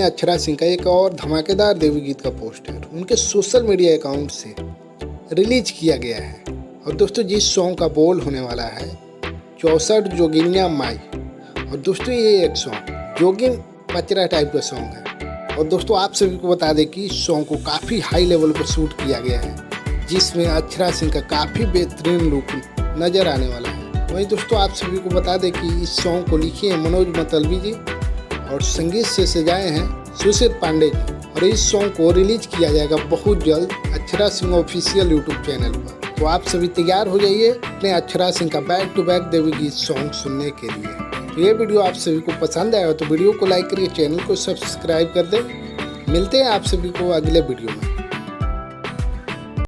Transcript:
अक्षरा सिंह का एक और धमाकेदार देवी गीत का पोस्टर उनके सोशल मीडिया अकाउंट से रिलीज किया गया है। और दोस्तों जिस सॉन्ग का बोल होने वाला है 64 जोगिनिया माई। और दोस्तों ये एक सॉन्ग जोगिन पचरा टाइप का सॉन्ग है। और दोस्तों आप सभी को बता दें कि इस सॉन्ग को काफ़ी हाई लेवल पर शूट किया गया है, जिसमें अक्षरा सिंह का काफ़ी बेहतरीन लुक नज़र आने वाला है। वहीं दोस्तों आप सभी को बता दें कि इस सॉन्ग को लिखे हैं मनोज मतलबी जी और संगीत से सजाए हैं सुशील पांडे जी। और इस सॉन्ग को रिलीज किया जाएगा बहुत जल्द Akshara Singh official YouTube channel पर। तो आप सभी तैयार हो जाइए अपने अक्षरा सिंह का बैक टू बैक देवी गीत सॉन्ग सुनने के लिए। तो ये वीडियो आप सभी को पसंद आया तो वीडियो को लाइक करिए, चैनल को सब्सक्राइब कर दें। मिलते हैं आप सभी को अगले वीडियो में।